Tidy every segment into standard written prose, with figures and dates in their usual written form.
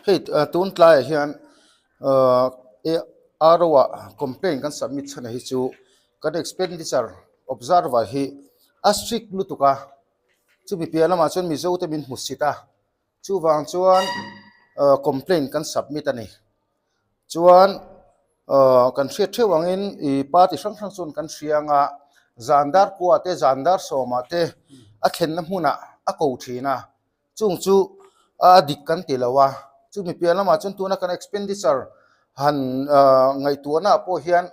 Hey, tuan tlai hian e arwa complaint kan submit chana hi chu kan expenditure observer hi a strict lutuka chu mi piala ma chon mi zo te min musita chu wang chuan complaint kan submit ani chuan kan hriat thewangin I party hrang hrang chun kan hrianga zandar ko ate zandar soma te a khenna hmuna a ko thina chung chu a dik kan tilawa chu mi piala ma chon tuna kan expenditure han ngai tuana po hian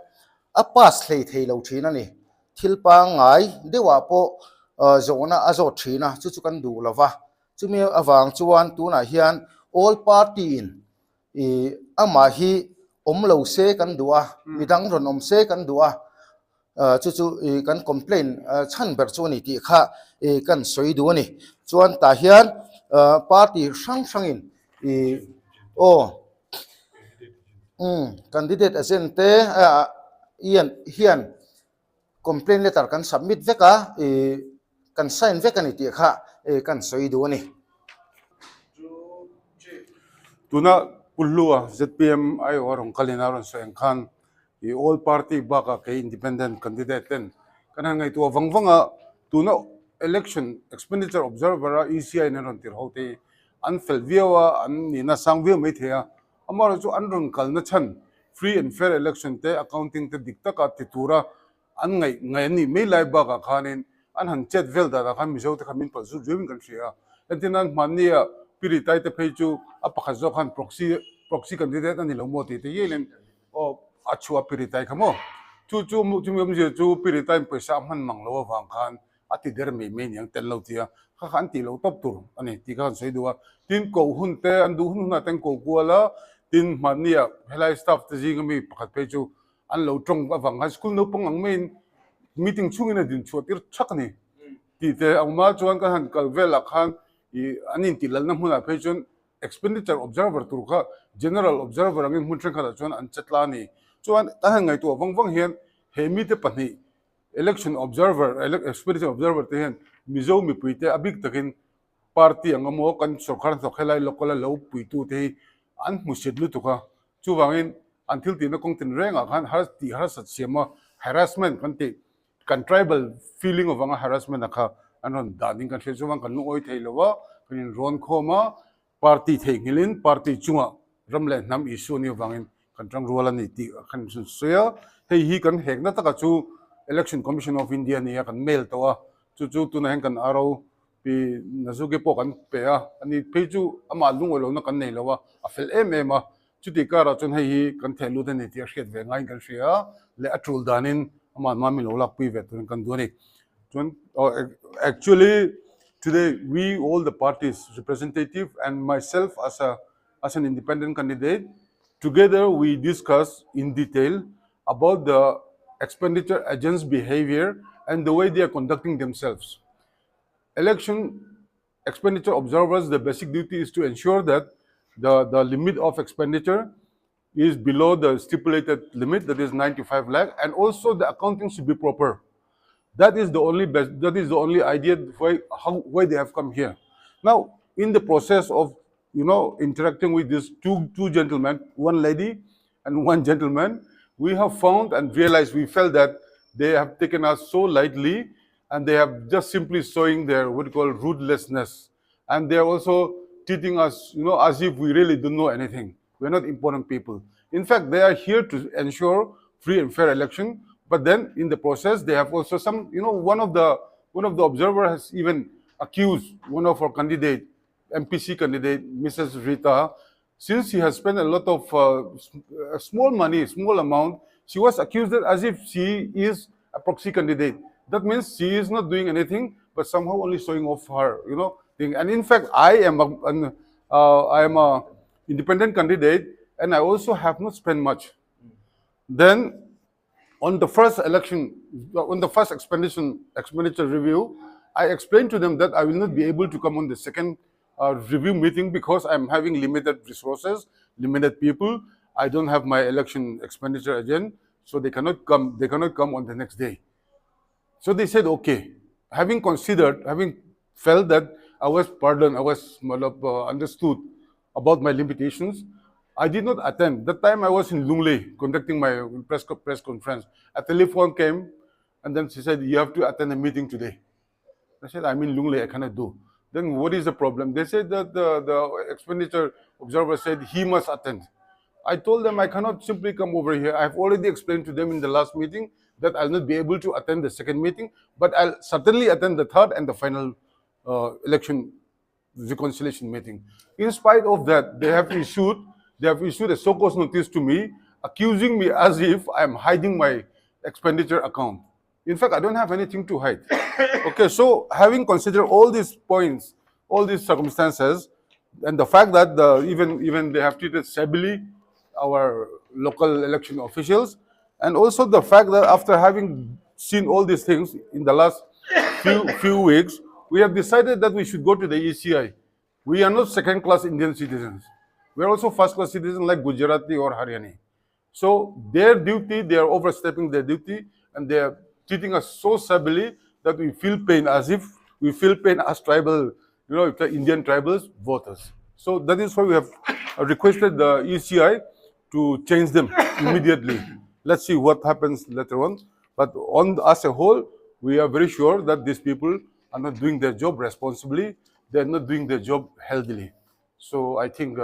a pass hlei thei lo thina ni thilpa ngai dewa po zona azo thina chu chu kan du lawa chu mi awang chuan tuna hian all party in ama hi omlo se kan dua midang ron om se kan dua chu chu kan complain chan ber chu ni ti kha kan soi du ni chuan ta hian party sang sangin o candidate agente ian hian complain letter kan submit veka kan sign veka ni ti kha kan soi du ni tuna pullua ZPM ai warong kalinaron so engkhan I all party baka ke independent candidate ten kana ngai tu wangwanga tuna election expenditure observer ECI naron tir hote anfel viawa an ni na sangvia mai thea amaro chu anron kalna chan free and fair election te accounting te dikta ka titura an ngai ni mai lai baka khanin an han chet vel da khan mi zo te khamin pa zu juin kan thia entinan mania piri tai te pheichu apakha zo khan proxy candidate ani lo mo ti te yelen o achua piri tai khamo chu mi chu piri tai paisa man manglo wang khan ati der me yang tel lo tia kha khan ti lo top tur ani ti khan sei duwa tin ko hun te an du hun na ten ko kuala tin mania helai staff te jing mi pakhat pheichu an lo trong awang high school no pang main meeting chungina din chuatir chakni ti te awma chuan ka han kalvela khan anin tilal na hmuna pheichun expenditure observer turkha general observer angin hmunchen khala chuan an chatlani chuan ta ngai tu wangwang hian hemi te pani election observer expenditure observer te hian mizo mi puite abik takin party angamo kan sorkar thokhelai local lo puitu te an musidlu tuka chuwangin until tina kongtin renga khan har ti har sat siama harassment kan tribal feeling of anga harassment akha anon daning kan chuwang kan oi theilowa kan ron khoma party thengilin party chunga ramle nam issue ni wangin kan tang rola ni ti kan soya hei hi kan hekna taka chu election commission of india ni kan mail tawa chu tu na hen kan aro pi nazuge po kan pe a ani peju ama lungolo na kan nei lawa a fel a chuti kara chun hei hi kan thelu den ni ti hriat ve ngai kan ria le atul danin ama mami lo lak pi ve tu kan duani actually today we all the parties representative and myself as an independent candidate together we discuss in detail about the expenditure agents behavior and the way they are conducting themselves. Election expenditure observers, the basic duty is to ensure that the limit of expenditure is below the stipulated limit, that is 95 lakh, and also the accounting should be proper. That is the only idea why they have come here. Now, in the process of interacting with these two gentlemen, one lady and one gentleman, we have found and realized, we felt that they have taken us so lightly and they have just simply showing their what you call ruthlessness, and they are also treating us as if we really don't know anything. We're not important people. In fact, they are here to ensure free and fair election. But then, in the process, they have also some, one of the observer has even accused one of our candidate, MPC candidate, Mrs. Rita, since she has spent a lot of small money, small amount, she was accused as if she is a proxy candidate. That means she is not doing anything, but somehow only showing off her, thing. And in fact, I am a independent candidate, and I also have not spent much. Then, on the first expenditure review, I explained to them that I will not be able to come on the second review meeting because I'm having limited resources, limited people. I don't have my election expenditure agent, so they cannot come. They cannot come on the next day. So they said, okay. Having felt that I was pardoned, I was understood, about my limitations. I did not attend. That time I was in Lunglei conducting my press conference. A telephone came, and then she said, "You have to attend a meeting today." I said, "I'm in Lunglei, I cannot do." Then what is the problem? They said that the expenditure observer said he must attend. I told them I cannot simply come over here. I've already explained to them in the last meeting that I'll not be able to attend the second meeting, but I'll certainly attend the third and the final election reconciliation meeting. In spite of that, they have issued a so-called notice to me, accusing me as if I'm hiding my expenditure account. In fact, I don't have anything to hide. Okay, so having considered all these points, all these circumstances, and the fact that even they have treated shabbily our local election officials, and also the fact that after having seen all these things in the last few weeks, we have decided that we should go to the ECI. We are not second-class Indian citizens. We are also first-class citizens like Gujarati or Haryani. So their duty, they are overstepping their duty, and they are treating us so shabbily that we feel pain, as if we feel pain as tribal, the Indian tribals voters. So that is why we have requested the ECI to change them immediately. Let's see what happens later on. But as a whole, we are very sure that these people are not doing their job responsibly. They are not doing their job healthily. So I think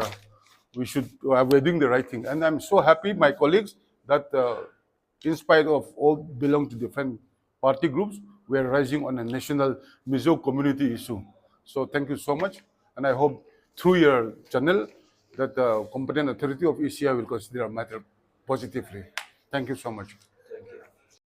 we're doing the right thing. And I'm so happy, my colleagues, that in spite of all belong to different party groups, we are rising on a national Mizo community issue. So thank you so much. And I hope through your channel that the competent authority of ECI will consider our matter positively. Thank you so much.